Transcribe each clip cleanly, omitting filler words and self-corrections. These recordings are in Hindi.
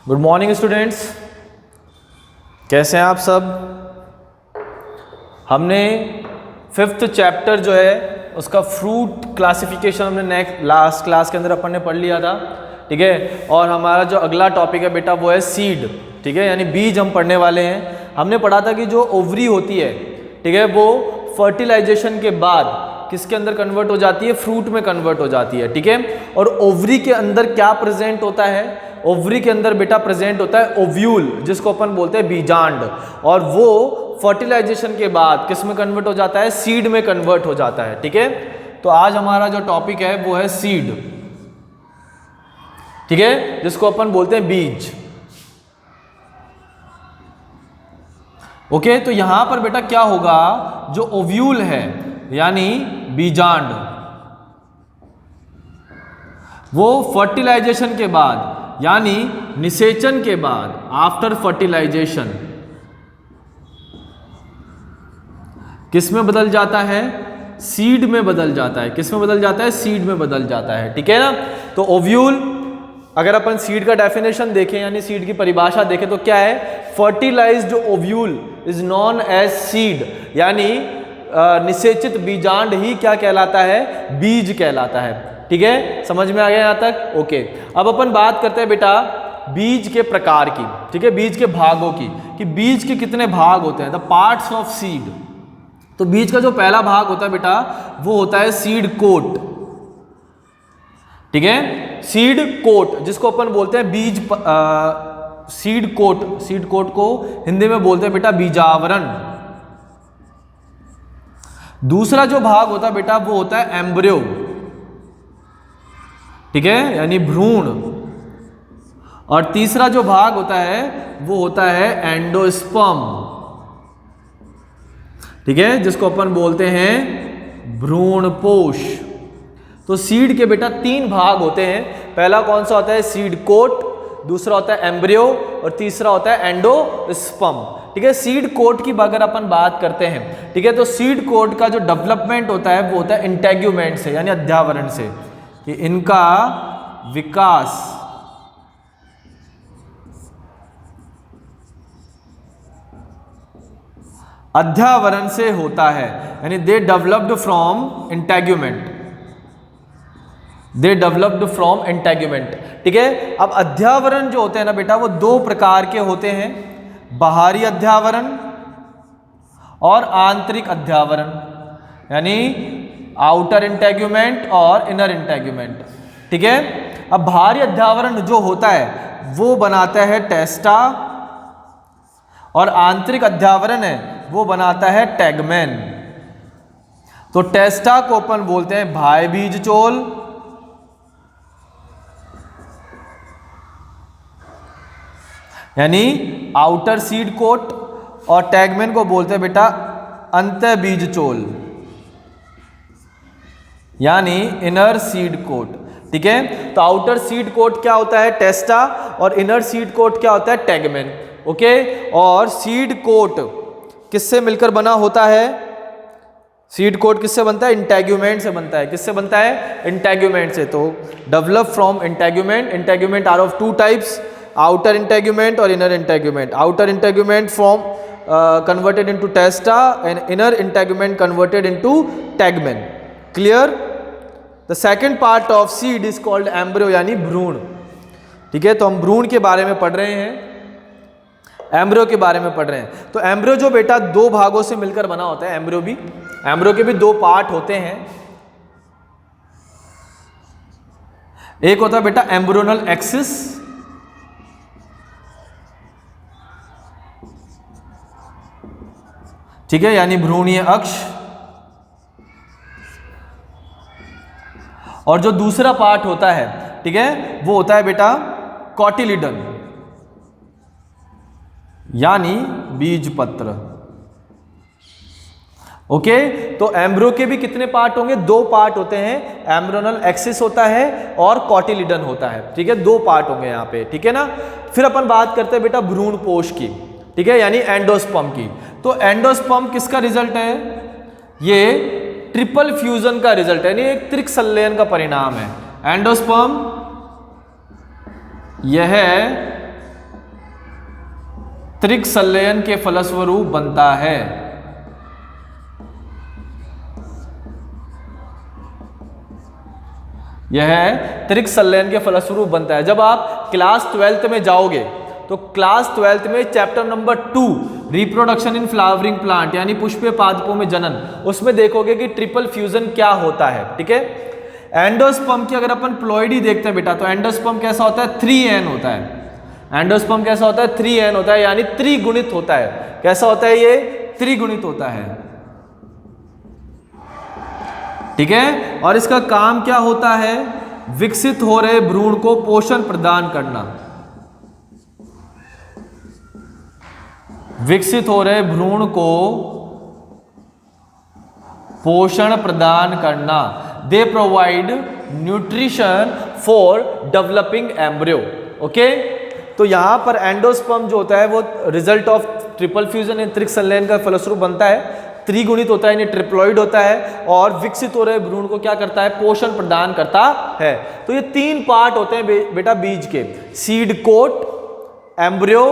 गुड मॉर्निंग स्टूडेंट्स, कैसे हैं आप सब। हमने 5th चैप्टर जो है उसका फ्रूट क्लासिफिकेशन हमने लास्ट क्लास के अंदर अपन ने पढ़ लिया था, ठीक है। और हमारा जो अगला टॉपिक है बेटा वो है सीड, ठीक है, यानी बीज हम पढ़ने वाले हैं। हमने पढ़ा था कि जो ओवरी होती है, ठीक है, वो फर्टिलाइजेशन के बाद किसके अंदर कन्वर्ट हो जाती है, फ्रूट में कन्वर्ट हो जाती है, ठीक है। और ओवरी के अंदर क्या प्रेजेंट होता है, ओवरी के अंदर बेटा प्रेजेंट होता है ओव्यूल, जिसको अपन बोलते हैं बीजांड, और वो फर्टिलाइजेशन के बाद किस में कन्वर्ट हो जाता है, सीड में कन्वर्ट हो जाता है, ठीक है। तो आज हमारा जो टॉपिक है वो है सीड, ठीक है, जिसको अपन बोलते हैं बीज। ओके, तो यहां पर बेटा क्या होगा, जो ओव्यूल है यानी बीजांड, वो फर्टिलाइजेशन के बाद यानी निषेचन के बाद, आफ्टर फर्टिलाइजेशन, किस में बदल जाता है, सीड में बदल जाता है। किस में बदल जाता है, सीड में बदल जाता है, ठीक है ना। तो ओव्यूल, अगर अपन सीड का डेफिनेशन देखें यानी सीड की परिभाषा देखें तो क्या है, fertilised ovule is known as seed, यानी निषेचित बीजांड ही क्या कहलाता है, बीज कहलाता है, ठीक है। समझ में आ गया यहां तक, ओके। अब अपन बात करते हैं बेटा बीज के प्रकार की, ठीक है, बीज के भागों की, कि बीज के कितने भाग होते हैं, द पार्ट्स ऑफ सीड। तो बीज का जो पहला भाग होता है बेटा वो होता है सीड कोट, ठीक है, सीड कोट, जिसको अपन बोलते हैं बीज सीड कोट। सीड कोट को हिंदी में बोलते हैं बेटा बीजावरण। दूसरा जो भाग होता है बेटा वो होता है एम्ब्रियो, ठीक है, यानी भ्रूण। और तीसरा जो भाग होता है वो होता है एंडोस्पर्म, ठीक है, जिसको अपन बोलते हैं भ्रूणपोष। तो सीड के बेटा 3 भाग होते हैं। पहला कौन सा होता है, सीड कोट, दूसरा होता है एम्ब्रियो, और तीसरा होता है एंडोस्पर्म, ठीक है। सीड कोट की अगर अपन बात करते हैं, ठीक है, तो सीड कोट का जो डेवलपमेंट होता है वो होता है इंटेग्यूमेंट से, यानी अध्यावरण से, कि इनका विकास अध्यावरण से होता है, यानी they developed from integument, they developed from integument, ठीक है। अब अध्यावरण जो होते हैं ना बेटा वो 2 प्रकार के होते हैं, बाहरी अध्यावरण और आंतरिक अध्यावरण, यानी आउटर इंटेग्यूमेंट और इनर इंटेग्यूमेंट, ठीक है। अब बाहरी अध्यावरण जो होता है वो बनाता है टेस्टा, और आंतरिक अध्यावरण है वो बनाता है टैगमेन। तो टेस्टा को अपन बोलते हैं बाह्य बीज चोल, यानी आउटर सीड कोट, और टैगमेन को बोलते हैं बेटा अंतः बीज चोल, यानी इनर सीड कोट, ठीक है। तो आउटर सीड कोट क्या होता है, टेस्टा, और इनर सीड कोट क्या होता है, टैगमेन, ओके। और सीड कोट किससे मिलकर बना होता है, सीड कोट किससे बनता है, इंटेग्यूमेंट से बनता है। किससे बनता है, इंटेग्यूमेंट से। तो develop from integument, integument are of 2 types, outer integument और inner integument. Outer integument from converted into testa and inner integument converted into tegmen. Clear? The second part of seed is called embryo, यानी भ्रूण, ठीक है। तो हम भ्रूण के बारे में पढ़ रहे हैं, एम्ब्रियो के बारे में पढ़ रहे हैं। तो एम्ब्रियो जो बेटा 2 भागों से मिलकर बना होता है, एम्ब्रियो के भी 2 पार्ट होते हैं। एक होता है बेटा एम्ब्रियोनल एक्सिस, ठीक है, यानी भ्रूणीय अक्ष, और जो दूसरा पार्ट होता है, ठीक है, वो होता है बेटा कॉटिलिडन, यानी बीजपत्र, ओके। तो एम्ब्रियो के भी कितने पार्ट होंगे, 2 पार्ट होते हैं, एम्ब्रियोनल एक्सिस होता है और कॉटिलिडन होता है, ठीक है, 2 पार्ट होंगे यहाँ पे, ठीक है ना। फिर अपन बात करते हैं बेटा भ्रूणपोष की, ठीक है, यानी एंडोस्पर्म की। तो एंडोस्पर्म किसका रिजल्ट है, ये ट्रिपल फ्यूजन का रिजल्ट है, यानी एक त्रिक संलयन का परिणाम है। एंडोस्पर्म यह त्रिक संलयन के फलस्वरूप बनता है। यह त्रिक संलयन के फलस्वरूप बनता है। जब आप क्लास 12th में जाओगे तो क्लास 12th में chapter number 2 reproduction in flowering plant यानी पुष्पीय पादपों में जनन, उसमें देखोगे कि ट्रिपल फ्यूजन क्या होता है। ठीक है, एंडोस्पर्म की अगर अपन प्लॉइडी देखते हैं बेटा, तो एंडोस्पर्म कैसा होता है, 3n होता है। एंडोस्पर्म कैसा होता है, 3n होता है, यानी त्रिगुणित होता है। कैसा होता है ये, त्रिगुणित होता है। ठीक है, और इसका काम क्या होता है, विकसित हो रहे भ्रूण को पोषण प्रदान करना। विकसित हो रहे भ्रूण को पोषण प्रदान करना। They provide nutrition for developing embryo. Okay, तो यहां पर एंडोस्पर्म जो होता है वो रिजल्ट ऑफ ट्रिपल फ्यूजन या त्रिक संलयन का फलस्वरूप बनता है, त्रिगुणित होता है, यानी ट्रिप्लॉइड होता है, और विकसित हो रहे भ्रूण को क्या करता है, पोषण प्रदान करता है। तो ये 3 पार्ट होते हैं बेटा बीज के, सीड कोट, एम्ब्रियो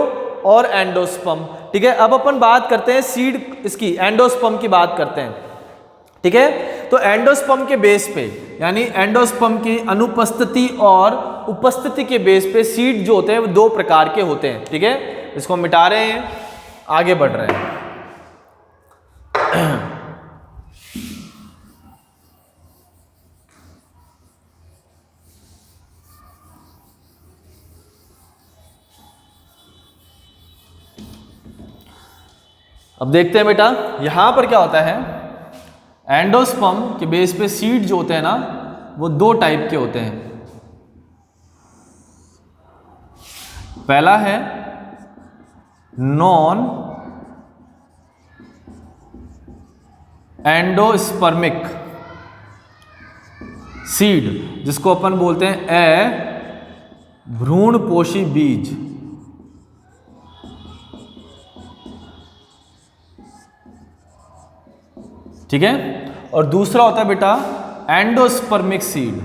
और एंडोस्पर्म। ठीक है, अब अपन बात करते हैं सीड इसकी एंडोस्पर्म की बात करते हैं। ठीक है, तो एंडोस्पर्म के बेस पे यानी एंडोस्पर्म की अनुपस्थिति और उपस्थिति के बेस पे सीड जो होते हैं वो 2 प्रकार के होते हैं। ठीक है, इसको हम मिटा रहे हैं, आगे बढ़ रहे हैं। अब देखते हैं बेटा यहां पर क्या होता है, एंडोस्पर्म के बेस पे सीड जो होते हैं ना वो 2 टाइप के होते हैं। पहला है नॉन एंडोस्पर्मिक सीड, जिसको अपन बोलते हैं भ्रूणपोषी बीज। ठीक है, और दूसरा होता है बेटा एंडोस्पर्मिक सीड।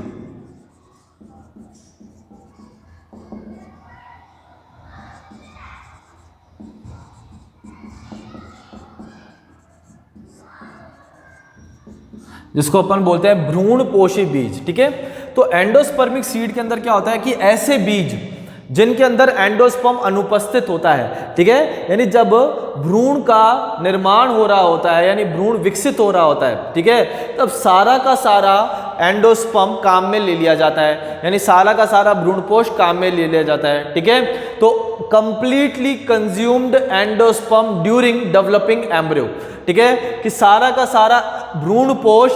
जिसको अपन बोलते हैं भ्रूणपोषी बीज। ठीक है, तो एंडोस्पर्मिक सीड के अंदर क्या होता है कि ऐसे बीज जिनके अंदर एंडोस्पर्म अनुपस्थित होता है। ठीक है, यानी जब भ्रूण का निर्माण हो रहा होता है, यानी भ्रूण विकसित हो रहा होता है, ठीक है, तब सारा का सारा एंडोस्पर्म काम में ले लिया जाता है, यानी सारा का सारा भ्रूणपोष काम में ले लिया जाता है। ठीक है, तो completely consumed endosperm during developing embryo. ठीक है, कि सारा का सारा भ्रूणपोष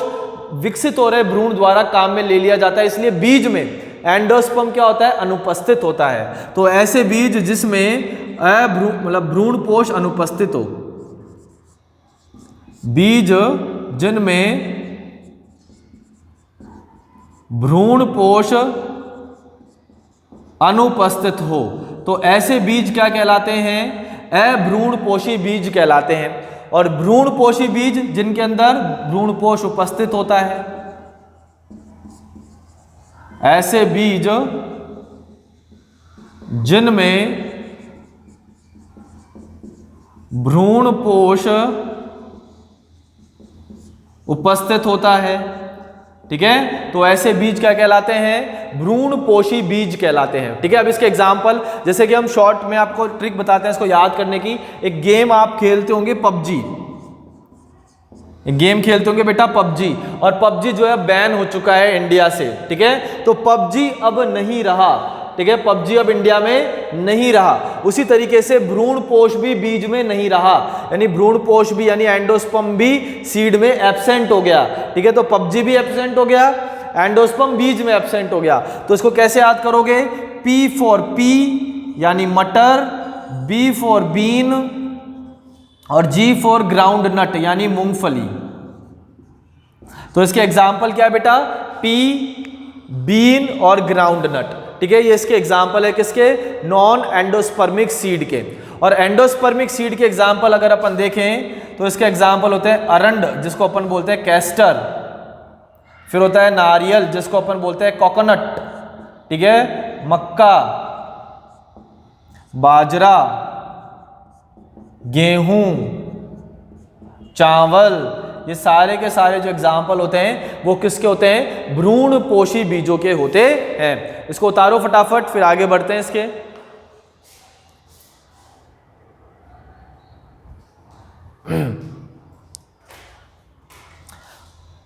विकसित हो रहे भ्रूण द्वारा काम में ले लिया जाता है, इसलिए बीज में एंडोस्पर्म क्या होता है, अनुपस्थित होता है। तो ऐसे बीज जिसमें भ्रूणपोष अनुपस्थित हो, बीज जिनमें भ्रूणपोष अनुपस्थित हो, तो ऐसे बीज क्या कहलाते हैं, अभ्रूणपोषी बीज कहलाते हैं। और भ्रूणपोषी बीज जिनके अंदर भ्रूणपोष उपस्थित होता है, ऐसे बीज जिनमें भ्रूणपोष उपस्थित होता है। ठीक है, तो ऐसे बीज क्या कहलाते हैं, भ्रूणपोषी बीज कहलाते हैं। ठीक है, अब इसके एग्जाम्पल जैसे कि हम शॉर्ट में आपको ट्रिक बताते हैं इसको याद करने की। एक गेम आप खेलते होंगे पबजी, गेम खेलते होंगे बेटा पबजी, और पबजी जो है बैन हो चुका है इंडिया से। ठीक है, तो पबजी अब नहीं रहा। ठीक है, पबजी अब इंडिया में नहीं रहा। उसी तरीके से भ्रूणपोष भी बीज में नहीं रहा, यानी भ्रूणपोष भी यानी एंडोस्पर्म भी सीड में एब्सेंट हो गया। ठीक है, तो पबजी भी एब्सेंट हो गया, एंडोस्पर्म बीज में एब्सेंट हो गया। तो इसको कैसे याद करोगे, P फॉर पी यानी मटर, B फॉर बीन और G फॉर ग्राउंड नट यानी मूंगफली। तो इसके एग्जाम्पल क्या है बेटा, पी, बीन और ग्राउंड नट। ठीक है, ये इसके एग्जाम्पल है किसके, नॉन एंडोस्पर्मिक सीड के। और एंडोस्पर्मिक सीड के एग्जाम्पल अगर अपन देखें तो इसके एग्जाम्पल होते हैं अरंड, जिसको अपन बोलते हैं कैस्टर, फिर होता है नारियल जिसको अपन बोलते हैं कोकोनट। ठीक है, मक्का, बाजरा, गेहूं, चावल, ये सारे के सारे जो एग्जाम्पल होते हैं वो किसके होते हैं? भ्रूणपोषी बीजों के होते हैं। इसको उतारो फटाफट, फिर आगे बढ़ते हैं इसके।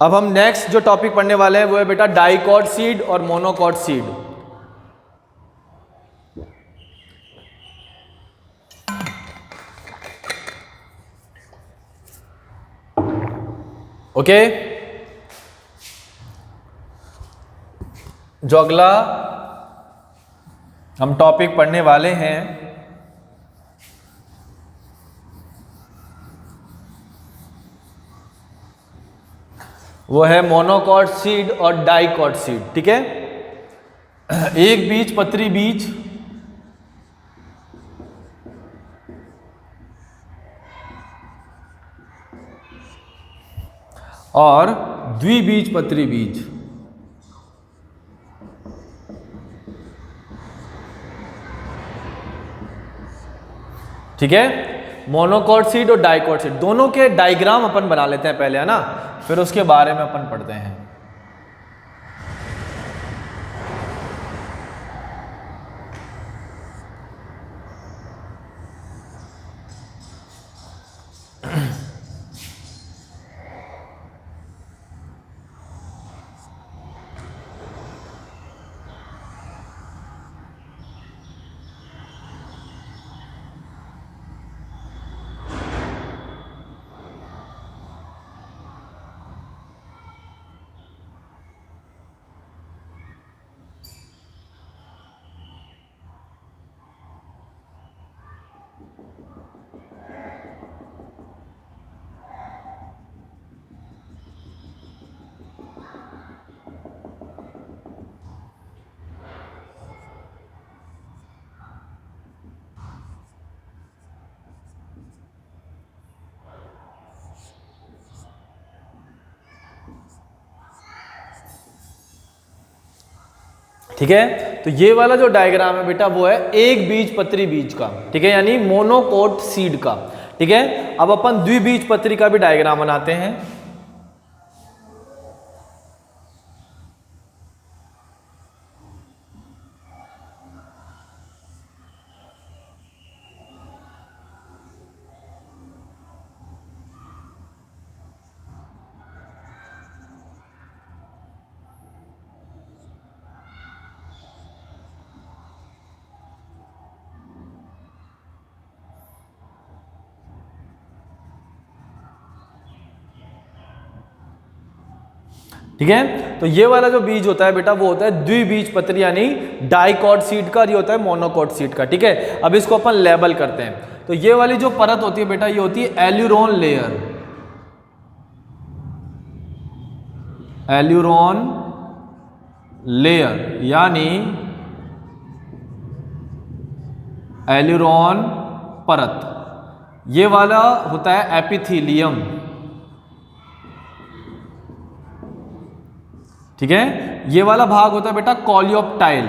अब हम नेक्स्ट जो टॉपिक पढ़ने वाले हैं वो है बेटा डाइकॉट सीड और मोनोकॉट सीड। ओके, जो अगला हम टॉपिक पढ़ने वाले हैं वो है मोनोकॉट सीड और डाइकॉट सीड। ठीक है, एक बीज पत्री बीज और द्विबीजपत्री बीज। ठीक है, मोनोकॉट सीड और डाइकॉट सीड दोनों के डायग्राम अपन बना लेते हैं पहले, है ना, फिर उसके बारे में अपन पढ़ते हैं। ठीक है, तो ये वाला जो डायग्राम है बेटा वो है एक बीजपत्री बीज का। ठीक है, यानी मोनोकॉट सीड का। ठीक है, अब अपन द्विबीजपत्री का भी डायग्राम बनाते हैं। ठीक है, तो ये वाला जो बीज होता है बेटा वो होता है द्विबीजपत्री यानी डाइकॉट सीड का, और ये होता है मोनोकॉट सीड का। ठीक है, अब इसको अपन लेबल करते हैं। तो ये वाली जो परत होती है बेटा ये होती है एल्यूरोन लेयर। एल्यूरोन लेयर यानी एल्यूरोन परत। ये वाला होता है एपिथेलियम। ठीक है, ये वाला भाग होता है बेटा कॉलियोप्टाइल।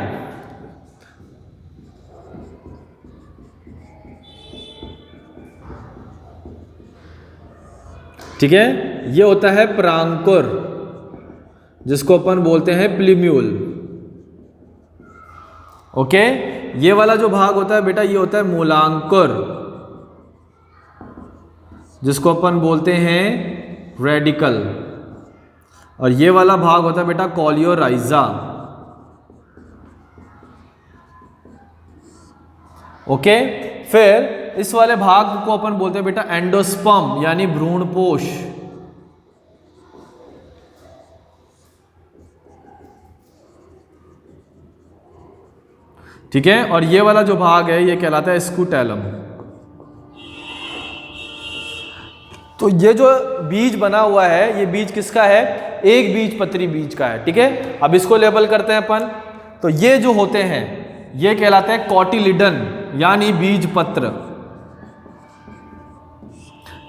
ठीक है, ये होता है परांकुर जिसको अपन बोलते हैं प्लीम्यूल। ओके, ये वाला जो भाग होता है बेटा ये होता है मूलांकुर जिसको अपन बोलते हैं रेडिकल। और ये वाला भाग होता है बेटा कॉलियोराइजा। ओके, फिर इस वाले भाग को अपन बोलते हैं बेटा एंडोस्पर्म यानी भ्रूणपोष। ठीक है, और ये वाला जो भाग है ये कहलाता है स्कूटेलम। तो ये जो बीज बना हुआ है ये बीज किसका है? एक बीजपत्री बीज का है। ठीक है, अब इसको लेबल करते हैं अपन। तो ये जो होते हैं ये कहलाते हैं कॉटिलिडन यानी बीजपत्र।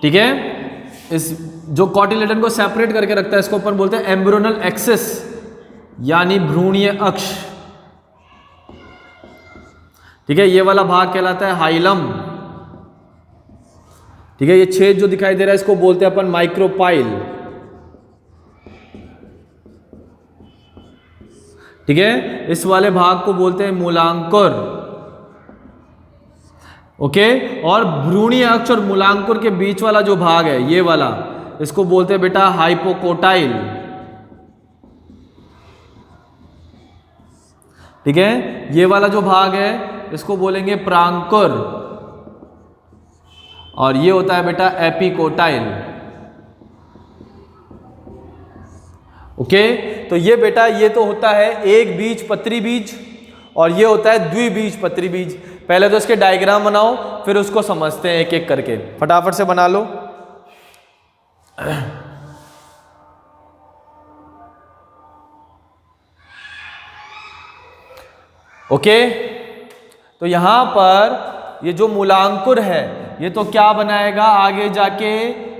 ठीक है, इस जो कॉटिलिडन को सेपरेट करके रखता है इसको अपन बोलते हैं एम्ब्रियोनल एक्सिस यानी भ्रूणीय अक्ष। ठीक है, ये वाला भाग कहलाता है हाइलम। ठीक है, ये छेद जो दिखाई दे रहा है इसको बोलते हैं अपन माइक्रोपाइल। ठीक है, इस वाले भाग को बोलते हैं मूलांकुर। ओके, और भ्रूणीय अक्ष और मूलांकुर के बीच वाला जो भाग है ये वाला, इसको बोलते हैं बेटा हाइपोकोटाइल। ठीक है, ये वाला जो भाग है इसको बोलेंगे प्रांकुर, और ये होता है बेटा एपिकोटाइल। ओके, तो ये बेटा ये तो होता है एक बीज पत्री बीज, और ये होता है द्विबीजपत्री बीज। पहले तो इसके डायग्राम बनाओ, फिर उसको समझते हैं एक एक करके। फटाफट से बना लो। ओके, तो यहां पर ये जो मूलांकुर है ये तो क्या बनाएगा, आगे जाके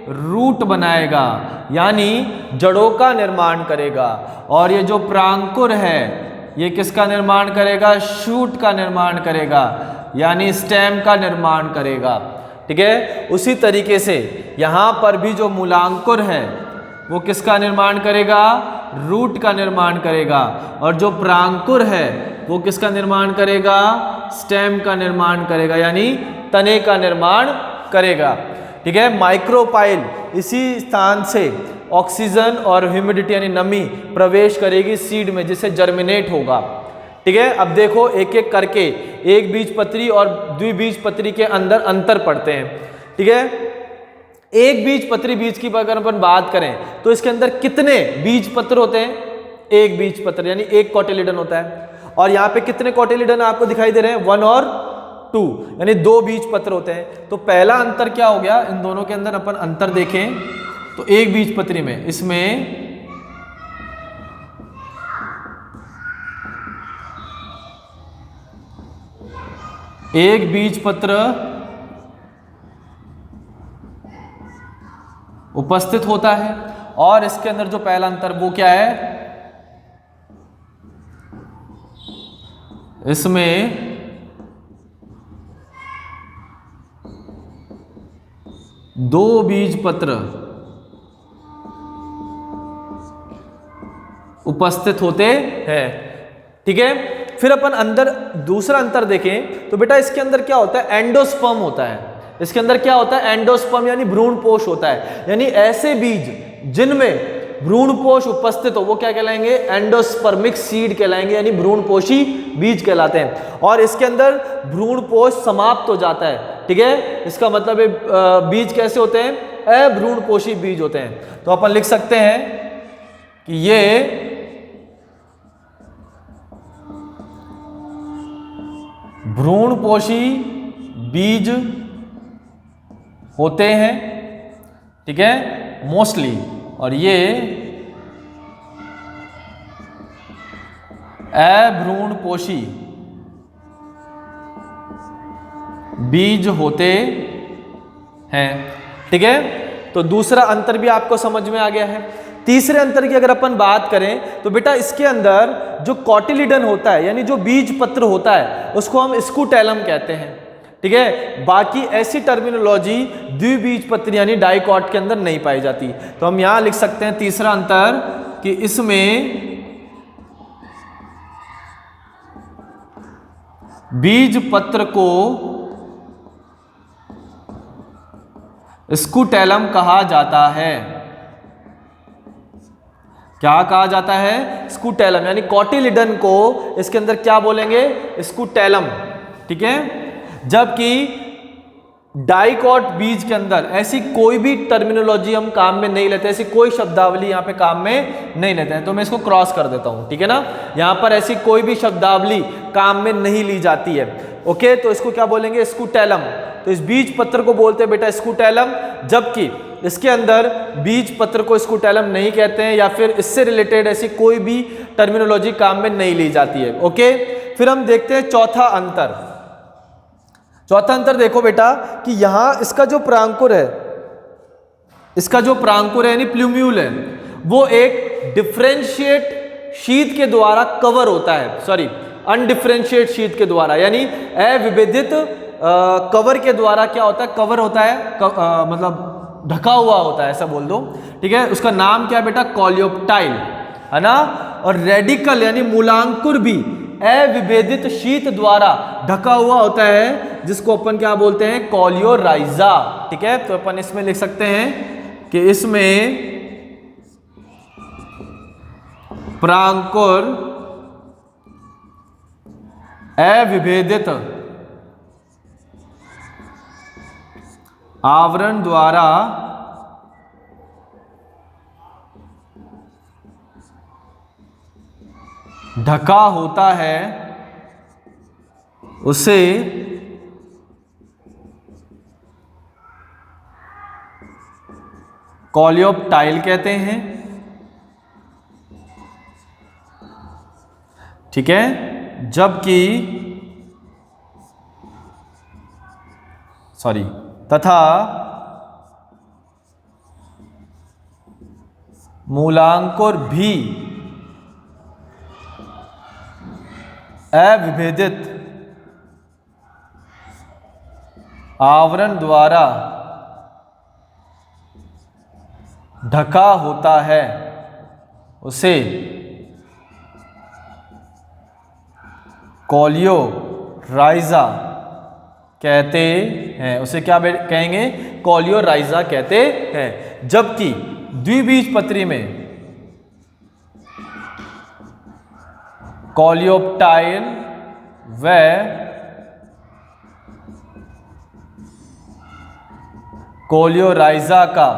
रूट बनाएगा, यानी जड़ों का निर्माण करेगा। और ये जो प्रांकुर है ये किसका निर्माण करेगा, शूट का निर्माण करेगा, यानी स्टेम का निर्माण करेगा। ठीक है, उसी तरीके से यहां पर भी जो मूलांकुर है वो किसका निर्माण करेगा, रूट का निर्माण करेगा, और जो प्रांकुर है वो किसका निर्माण करेगा, स्टेम का निर्माण करेगा, यानी तने का निर्माण करेगा। ठीक है, माइक्रोपाइल इसी स्थान से ऑक्सीजन और ह्यूमिडिटी यानी नमी प्रवेश करेगी सीड में, जिससे जर्मिनेट होगा। ठीक है, अब देखो एक एक करके एक बीजपत्री और द्विबीजपत्री के अंदर अंतर पड़ते हैं। ठीक है, एक बीजपत्री बीज की अगर अपन बात करें तो इसके अंदर कितने बीज पत्र होते हैं, एक बीज पत्र यानी एक कोटिलिडन होता है। और यहाँ पे कितने कोटिलिडन आपको दिखाई दे रहे हैं, 1 और 2, यानी 2 बीज पत्र होते हैं। तो पहला अंतर क्या हो गया, इन दोनों के अंदर अपन अंतर देखें तो एक बीज पत्री में इसमें एक बीज पत्र उपस्थित होता है, और इसके अंदर जो पहला अंतर वो क्या है, इसमें दो बीज पत्र उपस्थित होते हैं। ठीक है, फिर अपन अंदर दूसरा अंतर देखें तो बेटा इसके अंदर क्या होता है, एंडोस्पर्म होता है। इसके अंदर क्या होता है, एंडोस्पर्म यानी भ्रूणपोष होता है, यानी ऐसे बीज जिनमें भ्रूणपोष उपस्थित हो वो क्या कहलाएंगे, एंडोस्पर्मिक सीड कहलाएंगे, यानी भ्रूणपोषी बीज कहलाते हैं। और इसके अंदर भ्रूणपोष समाप्त हो जाता है। ठीक है, इसका मतलब है बीज कैसे होते हैं, अभ्रूणपोषी बीज होते हैं। तो अपन लिख सकते हैं कि ये भ्रूणपोषी बीज होते हैं। ठीक है, मोस्टली, और ये अभ्रूणपोषी बीज होते हैं। ठीक है, तो दूसरा अंतर भी आपको समझ में आ गया है। तीसरे अंतर की अगर अपन बात करें तो बेटा इसके अंदर जो कोटिलिडन होता है यानी जो बीज पत्र होता है उसको हम स्कूटेलम कहते हैं। ठीक है, बाकी ऐसी टर्मिनोलॉजी द्विबीजपत्री यानी डाइकॉट के अंदर नहीं पाई जाती। तो हम यहां लिख सकते हैं तीसरा अंतर कि इसमें बीज पत्र को स्कूटेलम कहा जाता है। क्या कहा जाता है, स्कूटेलम, यानी कोटिलिडन को इसके अंदर क्या बोलेंगे, स्कूटेलम। ठीक है, जबकि डाइकॉट बीज के अंदर ऐसी कोई भी टर्मिनोलॉजी हम काम में नहीं लेते, ऐसी कोई शब्दावली यहाँ पे काम में नहीं लेते हैं। तो मैं इसको क्रॉस कर देता हूँ। ठीक है ना, यहाँ पर ऐसी कोई भी शब्दावली काम में नहीं ली जाती है। ओके, तो इसको क्या बोलेंगे, स्कूटेलम। तो इस बीज पत्र को बोलते हैं बेटा स्कूटेलम, जबकि इसके अंदर बीज पत्र को स्कूटेलम नहीं कहते हैं, या फिर इससे रिलेटेड ऐसी कोई भी टर्मिनोलॉजी काम में नहीं ली जाती है। ओके, फिर हम देखते हैं चौथा अंतर। चौथा अंतर देखो बेटा कि यहां इसका जो प्रांकुर है, इसका जो प्रांकुर है यानी प्लूम्यूल है, वो एक डिफरेंशिएट शीट के द्वारा कवर होता है, सॉरी अनडिफरेंशिएट शीट के द्वारा, यानी अविभेदित कवर के द्वारा क्या होता है, कवर होता है मतलब ढका हुआ होता है, ऐसा बोल दो, ठीक है। उसका नाम क्या है बेटा, कॉलियोप्टाइल, है ना। और रेडिकल यानी मूलांकुर भी अविभेदित शीत द्वारा ढका हुआ होता है, जिसको अपन क्या बोलते हैं, कॉलियोराइजा, ठीक है। तो अपन इसमें लिख सकते हैं कि इसमें प्रांकुर अविभेदित आवरण द्वारा ढका होता है, उसे कॉलियोप्टाइल कहते हैं, ठीक है। जबकि तथा मूलांकुर भी अविभेदित आवरण द्वारा ढका होता है, उसे कॉलियोराइजा कहते हैं। उसे क्या कहेंगे, कॉलियोराइजा कहते हैं। जबकि द्विबीजपत्री में कॉलियोप्टाइल व कॉलियोराइजा का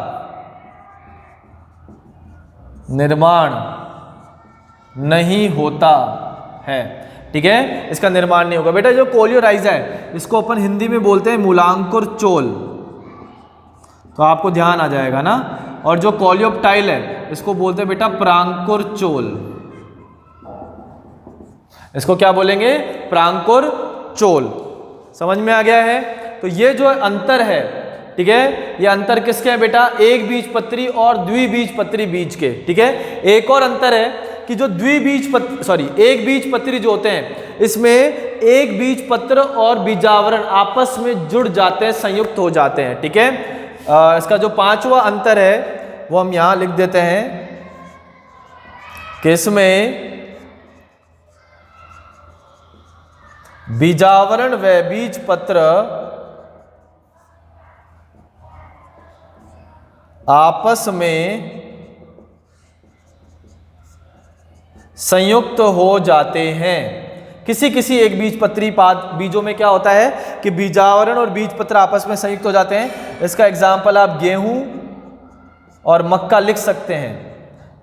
निर्माण नहीं होता है, ठीक है। इसका निर्माण नहीं होगा बेटा। जो कॉलियोराइजा है इसको अपन हिंदी में बोलते हैं मूलांकुर चोल, तो आपको ध्यान आ जाएगा ना। और जो कॉलियोप्टाइल है इसको बोलते हैं बेटा प्रांकुर चोल, इसको क्या बोलेंगे, प्रांकुर चोल। समझ में आ गया है। तो ये जो अंतर है, ठीक है, ये अंतर किसके है बेटा, एक बीजपत्री और द्विबीजपत्री बीज के, ठीक है। एक और अंतर है कि जो एक बीजपत्री जो होते हैं इसमें एक बीजपत्र और बीजावरण आपस में जुड़ जाते हैं, संयुक्त हो जाते हैं, ठीक है। इसका जो पांचवा अंतर है वो हम यहां लिख देते हैं कि इसमें बीजावरण व बीजपत्र आपस में संयुक्त हो जाते हैं। किसी एक बीजपत्री बीजों में क्या होता है कि बीजावरण और बीजपत्र आपस में संयुक्त हो जाते हैं। इसका एग्जाम्पल आप गेहूं और मक्का लिख सकते हैं,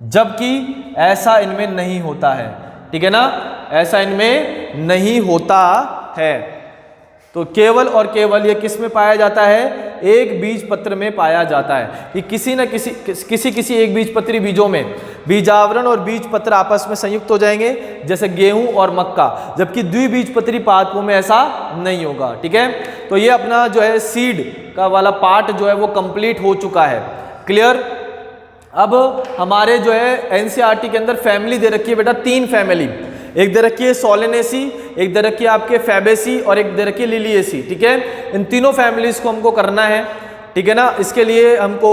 जबकि ऐसा इनमें नहीं होता है, ठीक है ना, ऐसा इनमें नहीं होता है। तो केवल और केवल ये किस में पाया जाता है, एक बीजपत्र में पाया जाता है कि किसी एक बीजपत्री बीजों में बीजावरण और बीजपत्र आपस में संयुक्त हो जाएंगे, जैसे गेहूं और मक्का, जबकि द्विबीजपत्री पादपों में ऐसा नहीं होगा, ठीक है। तो ये अपना जो है सीड का वाला पार्ट जो है वो कंप्लीट हो चुका है। क्लियर। अब हमारे जो है एनसीईआरटी के अंदर फैमिली दे रखी है बेटा, 3 फैमिली। एक दे रखी है सोलेनेसी, एक दे रखी है आपके फैबेसी और एक दे रखी है लिलिएसी, ठीक है। इन तीनों फैमिलीज को हमको करना है, ठीक है ना। इसके लिए हमको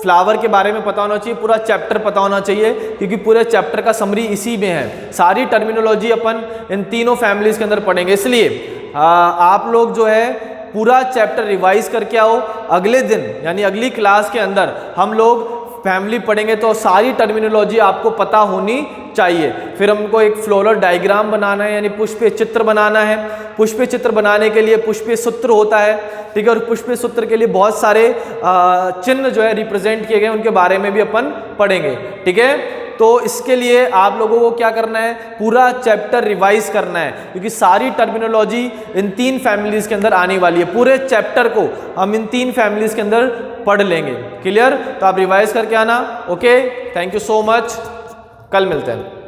फ्लावर के बारे में पता होना चाहिए, पूरा चैप्टर पता होना चाहिए, क्योंकि पूरे चैप्टर का समरी इसी में है। सारी टर्मिनोलॉजी अपन इन तीनों फैमिलीज के अंदर पढ़ेंगे, इसलिए आप लोग जो है पूरा चैप्टर रिवाइज करके आओ। अगले दिन यानी अगली क्लास के अंदर हम लोग फैमिली पढ़ेंगे, तो सारी टर्मिनोलॉजी आपको पता होनी चाहिए। फिर हमको एक फ्लोरल डायग्राम बनाना है, यानी पुष्पीय चित्र बनाना है। पुष्पीय चित्र बनाने के लिए पुष्पीय सूत्र होता है, ठीक है। और पुष्पीय सूत्र के लिए बहुत सारे चिन्ह जो है रिप्रेजेंट किए गए, उनके बारे में भी अपन पढ़ेंगे, ठीक है। तो इसके लिए आप लोगों को क्या करना है, पूरा चैप्टर रिवाइज करना है, क्योंकि सारी टर्मिनोलॉजी इन 3 फैमिलीज के अंदर आने वाली है। पूरे चैप्टर को हम इन 3 फैमिलीज के अंदर पढ़ लेंगे। क्लियर। तो आप रिवाइज करके आना। Okay, thank you so much, कल मिलते हैं।